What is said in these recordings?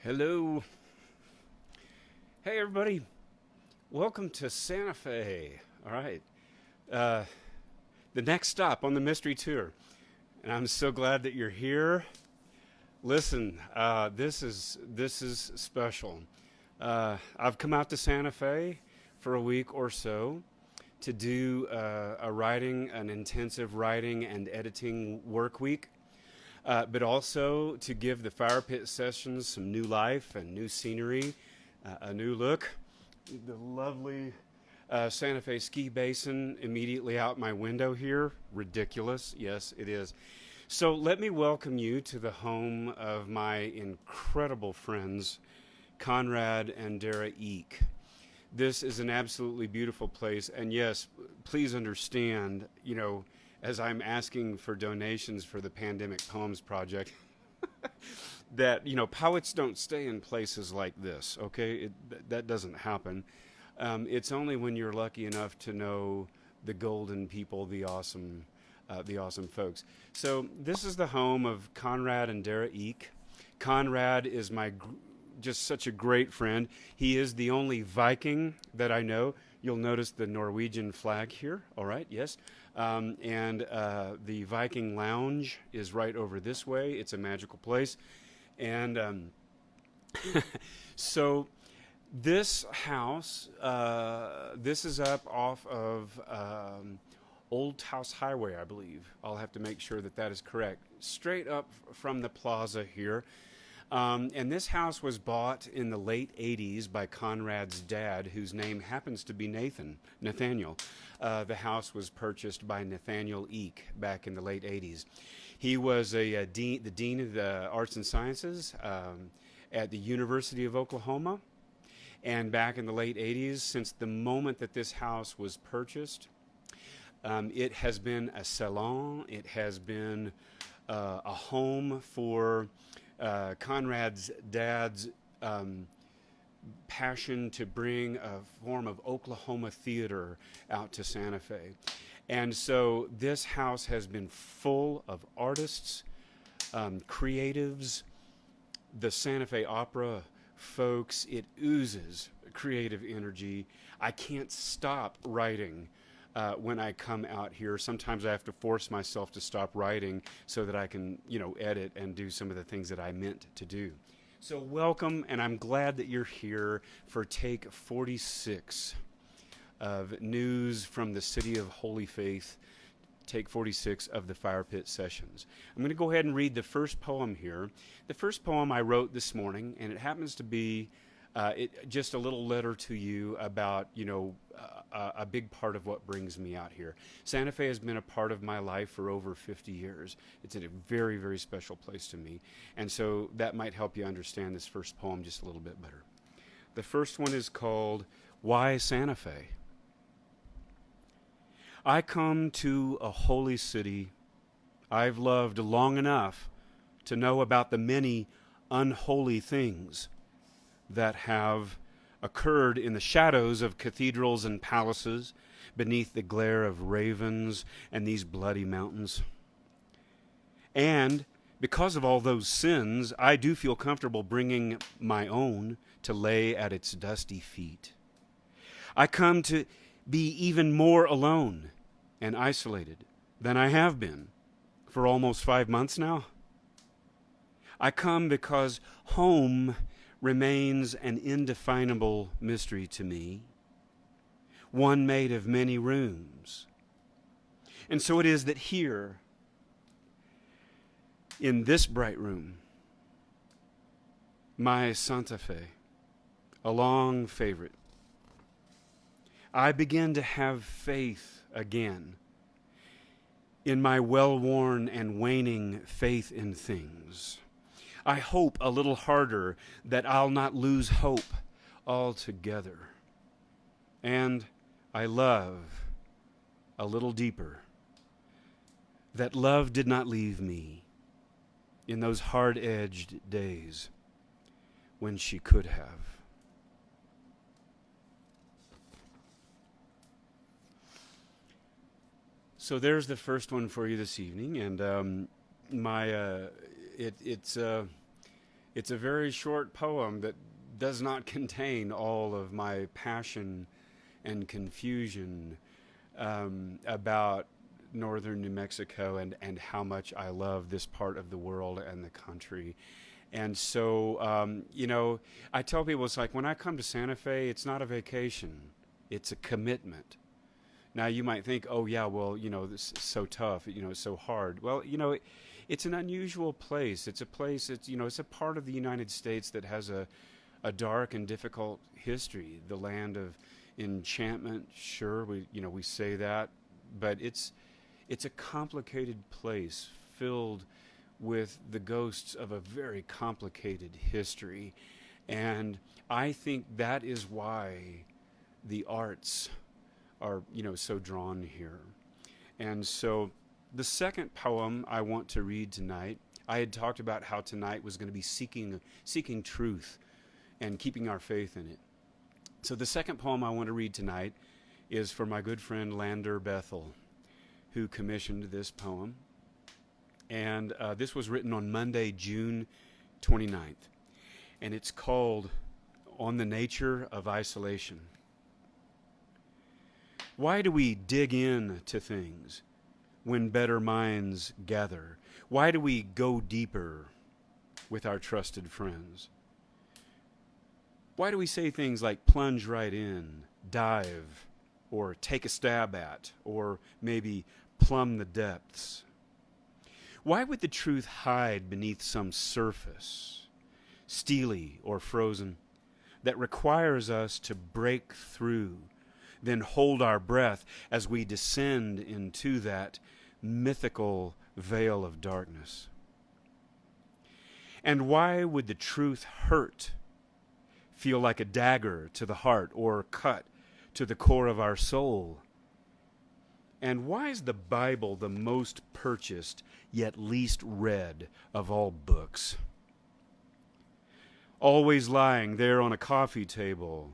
Hello. Hey, everybody. Welcome to Santa Fe. All right. Uh, the next stop on the mystery tour. And I'm so glad that you're here. Listen, this is special. I've come out to Santa Fe for a week or so to do an intensive writing and editing work week. But also to give the Fire Pit sessions some new life and new scenery, a new look. The lovely Santa Fe ski basin immediately out my window here. Ridiculous. Yes, it is. So let me welcome you to the home of my incredible friends, Conrad and Dara Eek. This is an absolutely beautiful place. And yes, please understand, as I'm asking for donations for the Pandemic Poems Project, that, poets don't stay in places like this, okay? That doesn't happen. It's only when you're lucky enough to know the golden people, the awesome folks. So this is the home of Conrad and Dara Eek. Conrad is just such a great friend. He is the only Viking that I know. You'll notice the Norwegian flag here. All right, yes. And the Viking Lounge is right over this way. It's a magical place. And so this house, this is up off of Old Taos Highway, I believe. I'll have to make sure that is correct. Straight up from the plaza here. And this house was bought in the late 80s by Conrad's dad, whose name happens to be Nathaniel. The house was purchased by Nathaniel Eek back in the late 80s. He was the dean of the arts and sciences at the University of Oklahoma. And back in the late 80s, since the moment that this house was purchased, it has been a salon. It has been a home for Conrad's dad's passion to bring a form of Oklahoma theater out to Santa Fe. And so this house has been full of artists, creatives, the Santa Fe Opera folks. It oozes creative energy. I can't stop writing when I come out here. Sometimes I have to force myself to stop writing so that I can, edit and do some of the things that I meant to do. So welcome, and I'm glad that you're here for take 46 of News from the City of Holy Faith, take 46 of the Fire Pit Sessions. I'm going to go ahead and read the first poem here. The first poem I wrote this morning, and it happens to be just a little letter to you about, a big part of what brings me out here. Santa Fe has been a part of my life for over 50 years. It's a very, very special place to me. And so that might help you understand this first poem just a little bit better. The first one is called Why Santa Fe? I come to a holy city I've loved long enough to know about the many unholy things that have occurred in the shadows of cathedrals and palaces, beneath the glare of ravens and these bloody mountains. And because of all those sins, I do feel comfortable bringing my own to lay at its dusty feet. I come to be even more alone and isolated than I have been for almost 5 months now. I come because home remains an indefinable mystery to me, one made of many rooms. And so it is that here, in this bright room, my Santa Fe, a long favorite, I begin to have faith again in my well-worn and waning faith in things. I hope a little harder that I'll not lose hope altogether. And I love a little deeper that love did not leave me in those hard-edged days when she could have. So there's the first one for you this evening, and It's a very short poem that does not contain all of my passion and confusion about northern New Mexico and how much I love this part of the world and the country. And so, I tell people it's like when I come to Santa Fe, it's not a vacation, it's a commitment. Now, you might think, oh, yeah, well, this is so tough, it's so hard. Well, it's an unusual place. It's a place, it's a part of the United States that has a dark and difficult history, the land of enchantment. Sure, we say that, but it's a complicated place filled with the ghosts of a very complicated history. And I think that is why the arts are, so drawn here. And so the second poem I want to read tonight, I had talked about how tonight was going to be seeking truth and keeping our faith in it. So the second poem I want to read tonight is for my good friend Lander Bethel, who commissioned this poem. And this was written on Monday, June 29th. And it's called On the Nature of Isolation. Why do we dig in to things when better minds gather? Why do we go deeper with our trusted friends? Why do we say things like plunge right in, dive, or take a stab at, or maybe plumb the depths? Why would the truth hide beneath some surface, steely or frozen, that requires us to break through, then hold our breath as we descend into that mythical veil of darkness? And why would the truth hurt, feel like a dagger to the heart or cut to the core of our soul? And why is the Bible the most purchased yet least read of all books? Always lying there on a coffee table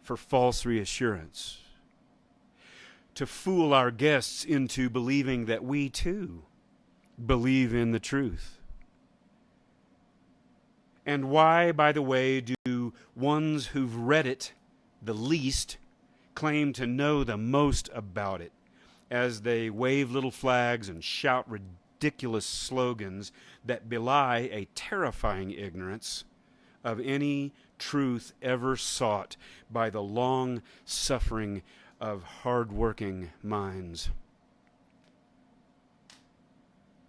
for false reassurance, to fool our guests into believing that we too believe in the truth. And why, by the way, do ones who've read it the least claim to know the most about it, as they wave little flags and shout ridiculous slogans that belie a terrifying ignorance of any truth ever sought by the long-suffering of hard-working minds?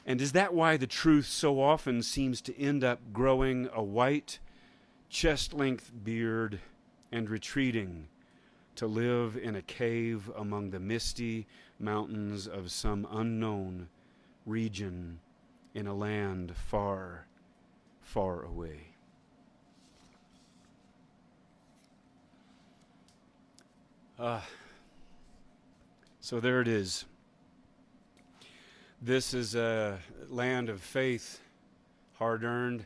And is that why the truth so often seems to end up growing a white, chest-length beard and retreating to live in a cave among the misty mountains of some unknown region in a land far, far away? So there it is. This is a land of faith, hard-earned,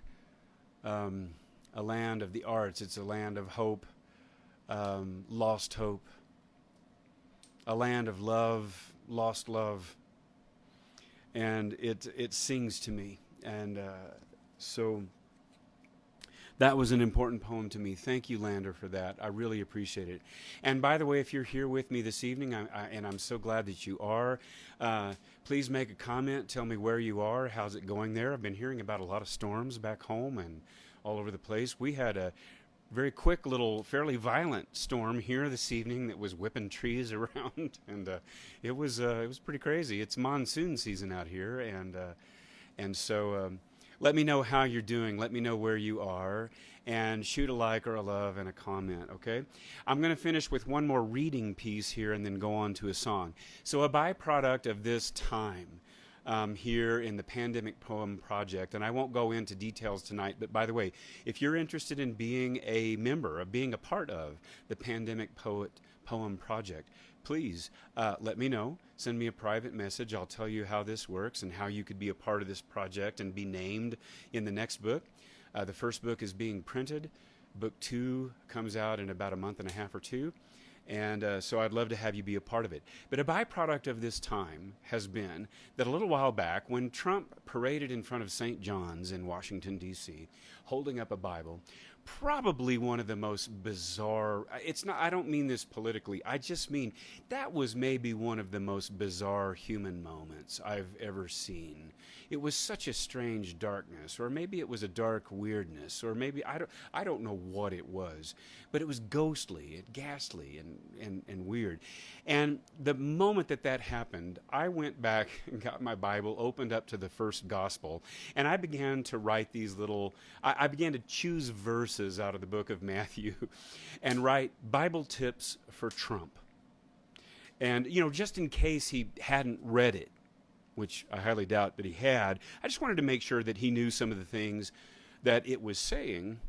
a land of the arts. It's a land of hope, lost hope, a land of love, lost love, and it sings to me. And so that was an important poem to me. Thank you, Lander, for that. I really appreciate it. And by the way, if you're here with me this evening, and I'm so glad that you are, please make a comment. Tell me where you are. How's it going there? I've been hearing about a lot of storms back home and all over the place. We had a very quick little, fairly violent storm here this evening that was whipping trees around, and it was pretty crazy. It's monsoon season out here, and so let me know how you're doing. Let me know where you are, and shoot a like or a love and a comment, okay? I'm going to finish with one more reading piece here and then go on to a song. So a byproduct of this time here in the Pandemic Poem Project, and I won't go into details tonight, but by the way, if you're interested in being a member, of being a part of the Pandemic Poem Project, please let me know. Send me a private message. I'll tell you how this works and how you could be a part of this project and be named in the next book. The first book is being printed. Book 2 comes out in about a month and a half or two. And so I'd love to have you be a part of it. But a byproduct of this time has been that a little while back, when Trump paraded in front of St. John's in Washington, D.C., holding up a Bible, probably one of the most bizarre, it's not, I don't mean this politically, I just mean that was maybe one of the most bizarre human moments I've ever seen. It was such a strange darkness, or maybe it was a dark weirdness, or maybe, I don't know what it was, but it was ghostly and ghastly and weird. And the moment that happened, I went back and got my Bible, opened up to the first gospel, and I began to write these little, I began to choose verses out of the book of Matthew and write Bible tips for Trump. And, just in case he hadn't read it, which I highly doubt that he had, I just wanted to make sure that he knew some of the things that it was saying,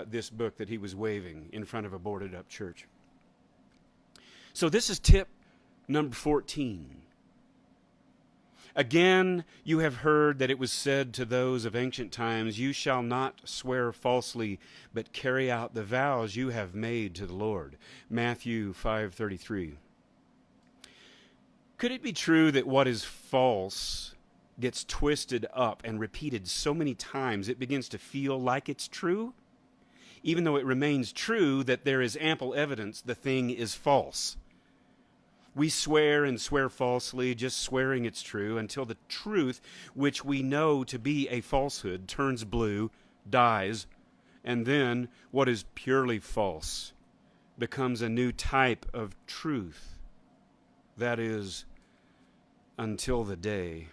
this book that he was waving in front of a boarded up church. So this is tip number 14. Again, you have heard that it was said to those of ancient times, "You shall not swear falsely, but carry out the vows you have made to the Lord." Matthew 5:33. Could it be true that what is false gets twisted up and repeated so many times it begins to feel like it's true? Even though it remains true that there is ample evidence the thing is false. We swear and swear falsely, just swearing it's true, until the truth, which we know to be a falsehood, turns blue, dies, and then what is purely false becomes a new type of truth. That is, until the day... ...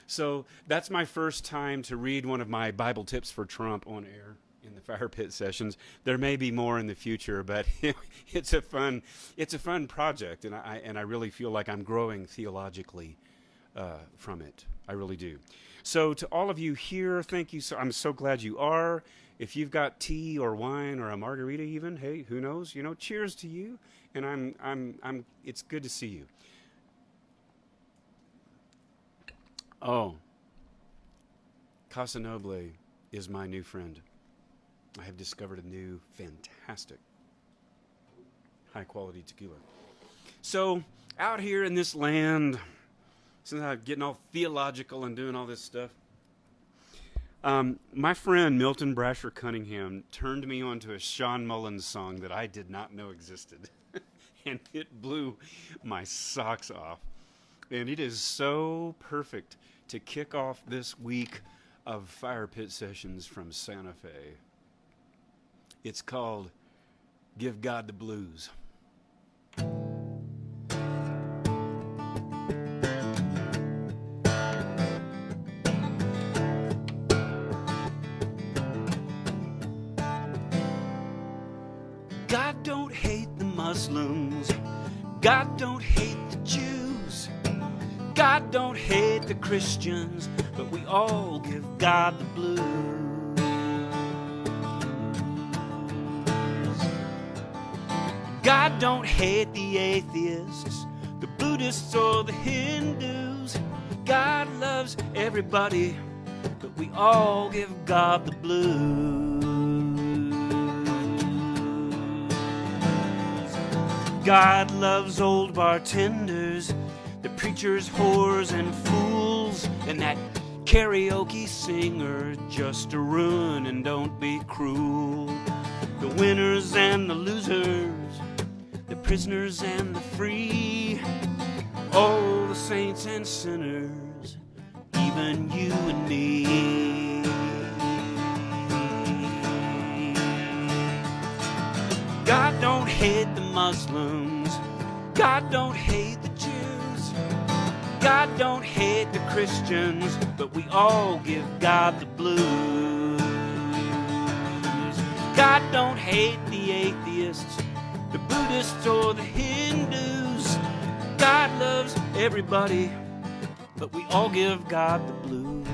So that's my first time to read one of my Bible tips for Trump on air in the Fire Pit sessions. There may be more in the future, but it's a fun project, and I really feel like I'm growing theologically from it. I really do. So to all of you here, thank you. I'm so glad you are. If you've got tea or wine or a margarita, even, hey, who knows? Cheers to you. And I'm. It's good to see you. Oh, Casa Noble is my new friend. I have discovered a new, fantastic, high-quality tequila. So, out here in this land, since I'm getting all theological and doing all this stuff, my friend Milton Brasher Cunningham turned me on to a Sean Mullins song that I did not know existed, and it blew my socks off. And it is so perfect to kick off this week of Fire Pit Sessions from Santa Fe. It's called Give God the Blues. God don't hate the Muslims. God don't hate the Jews. God don't hate the Christians, but we all give God the blues. God don't hate the atheists, the Buddhists or the Hindus. God loves everybody, but we all give God the blues. God loves old bartenders, the preachers, whores, and fools, and that karaoke singer just a ruin and don't be cruel. The winners and the losers, the prisoners and the free, all the saints and sinners, even you and me. God don't hate the Muslims. God don't hate the Jews. God don't hate the Christians, but we all give God the blues. God don't hate the atheists, the Buddhists or the Hindus. God loves everybody, but we all give God the blues.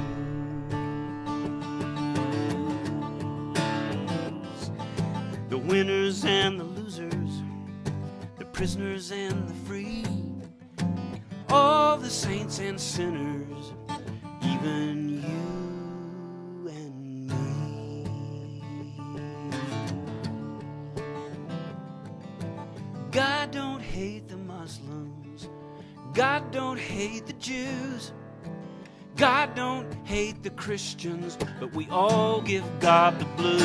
The winners and the losers, the prisoners and the free, all the saints and sinners, even you and me. God don't hate the Muslims. God don't hate the Jews. God don't hate the Christians, but we all give God the blues.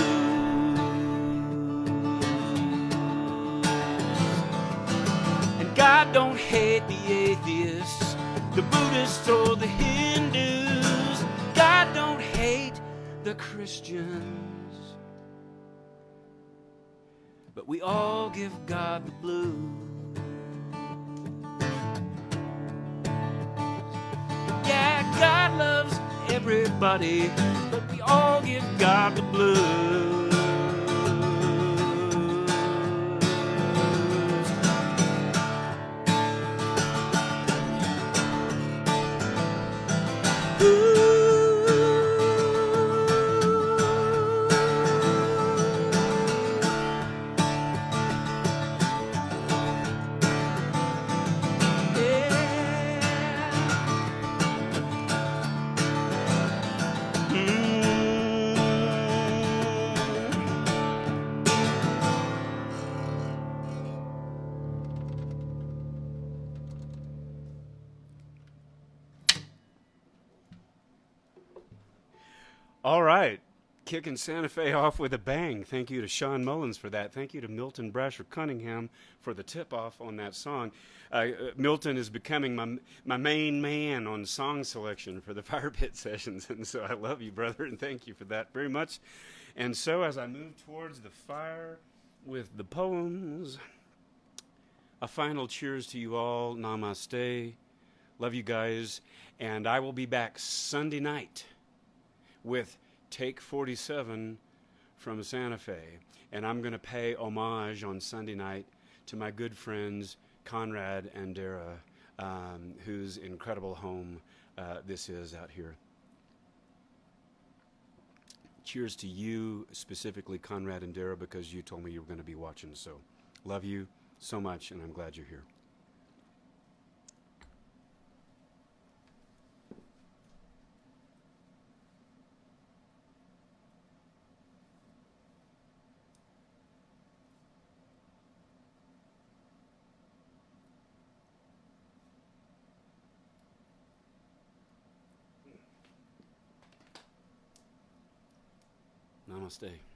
And God don't hate the atheists, the Buddhists or the Hindus. God don't hate the Christians, but we all give God the blues. Yeah, God loves everybody, but we all give God the blues. All right. Kicking Santa Fe off with a bang. Thank you to Sean Mullins for that. Thank you to Milton Brasher Cunningham for the tip-off on that song. Milton is becoming my main man on song selection for the Fire Pit sessions, and so I love you, brother, and thank you for that very much. And so as I move towards the fire with the poems, a final cheers to you all. Namaste. Love you guys. And I will be back Sunday night with Take 47 from Santa Fe. And I'm going to pay homage on Sunday night to my good friends Conrad and Dara, whose incredible home this is out here. Cheers to you, specifically Conrad and Dara, because you told me you were going to be watching. So love you so much, and I'm glad you're here. Namaste.